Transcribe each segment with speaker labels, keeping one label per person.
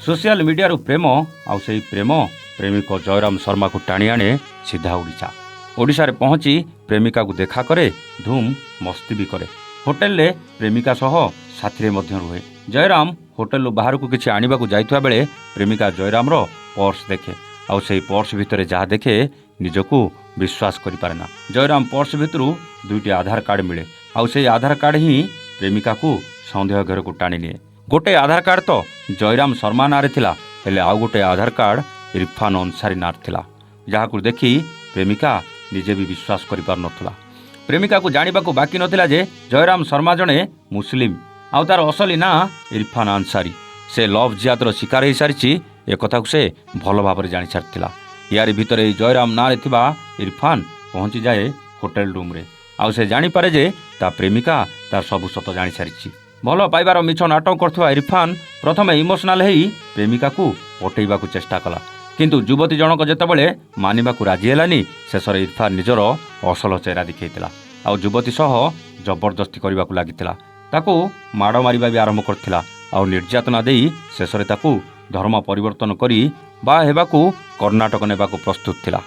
Speaker 1: Social media प्रेम आउ से प्रेम प्रेमिक जयराम शर्मा को टाणी आणे सीधा ओडिशा। ओडिशा रे पहुंची प्रेमिका को देखा करे, धूम मस्ती भी करे। होटेल रे प्रेमिका सह साथी मध्य रुहे। जयराम होटेल बाहर को किसी आनिबा को जाइथुआ बेले प्रेमिका जयराम रो पर्स देखे। आउ से पर्स भितर जहाँ देखे निजको विश्वास करि पारेना। जयराम पर्स भितरु दुईटी आधार कार्ड मिले। आउ से आधार कार्ड ही प्रेमिका को सन्देह घर को टाणी निए। गोटे आधार कार्ड तो जयराम शर्मा नारे थिला, हेले आउ गोटे आधार कार्ड इरफान अंसारी नार थिला, जहाँ को देखी प्रेमिका निजे भी विश्वास करि पार नथुला। प्रेमिका को जानिबा को बाकी नथिला जे जयराम शर्मा जने मुस्लिम, आउ तार असली ना इरफान अंसारी। से लव जिहादर शिकार हो सारी एक कथा को से भल भाव जानी सारिथिला। यार भितर जयराम नारे थिबा इरफान पहुंची जाए होटेल रूम रे। आउ से जानी पारे जे ता प्रेमिका तार सबु सत जानी सारी। भल पाइबार मिछ नाटक करथुवा इरफान प्रथमे इमोशनाल हेई प्रेमिका को पटेइबा को चेष्टा कला, किंतु युवती जनक जेतेबेले मानिबा को राजी हेलानी शेष इरफान निजर असल चेहरा दिखैतिला। आउ युवती सह जबरदस्ती करबा को लागितिला। ताकू माड़ मारिबा भी आरंभ करथिला। आउ निर्यातना देई शेष रे ताकू धर्म परिवर्तन करी बा हेबाकू कर्नाटक नेबाकू प्रस्तुत थिला।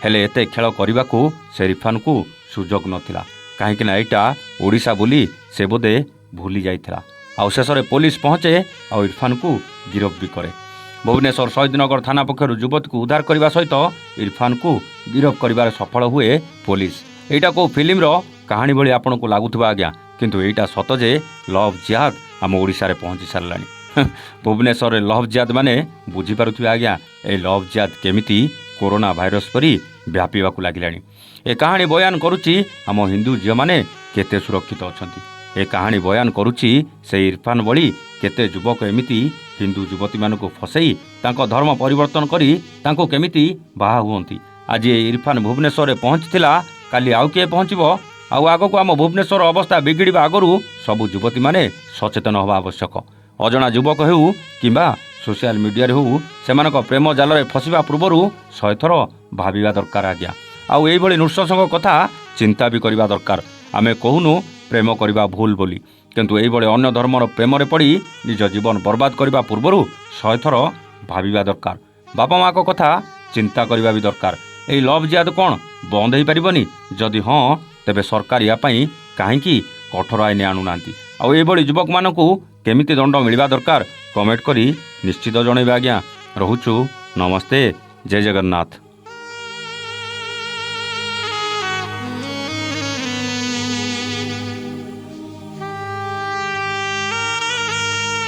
Speaker 1: हेले एते खेल करबाकू से इरफान को सुजोग नथिला, काहेकि ना एटा ओडिशा बोली से बोधे भूली जाइथिला। आउ शेष रे पुलिस पहुंचे आउ इरफान को गिरफ्त भी करे। भुवनेश्वर शहीदनगर थाना पक्षर युवती को उद्धार करने सहित इरफान को गिरफ्त कर सफल हुए पुलिस। एटा को फिल्म रो कहानी भली आपन को लागुथबा आज्ञा, किंतु एटा सत जे लव जिहाद आम ओडिशा रे पहुंची सारलानी। भुवनेश्वर रे लव जिहाद माने बुझी पारुथबे आज्ञा ए लव जिहाद केमिति कोरोना भाइरस परी व्यापीबा को लागिलानी। ए कहानी बयान करूची आम हिंदू झियो माने केते सुरक्षित अछंती। ए कहानी बयान करुची से इरफान भली केते युवक एमिति हिंदू युवती मानक फसई तांको धर्म परिवर्तन करी तांको केमिति बाहा हुअंती। आज इरफान भुवनेश्वर पहुंचीला, काली आउ किए पहुंचबो। आउ आगको आम भुवनेश्वर अवस्था बिगिड़ा आगरू सबु युवती माने सचेतन हवा आवश्यक। अजणा युवक हेउ किंबा सोशल मीडिया हेउ सेमानक प्रेम जाल रे फसिबा पूर्वरु 100 थर भाबिबा दरकार आज्ञा। आउ एई भली नृशंसक कथा चिंता भी करबा दरकार। आमे कहूनु प्रेम करबा भूल बोली, किंतु एई भली अन्य धर्मर प्रेम रे पड़ी निज जीवन बर्बाद करबा पूर्वरु 100 थर भाबिबा दरकार। बापा माँ को कथा चिंता करबा भी दरकार। एई लव जिहाद कोन बंद हो पारिबनी? जदि हाँ तेबे सरकार या पई काहेकि कठोर आईन आणु नांती? आउ एई भली युवक मानकू केमिति दंड मिलवा दरकार कमेंट करी निश्चित जणैबा आज्ञा। रहुछु नमस्ते, जय जगन्नाथ।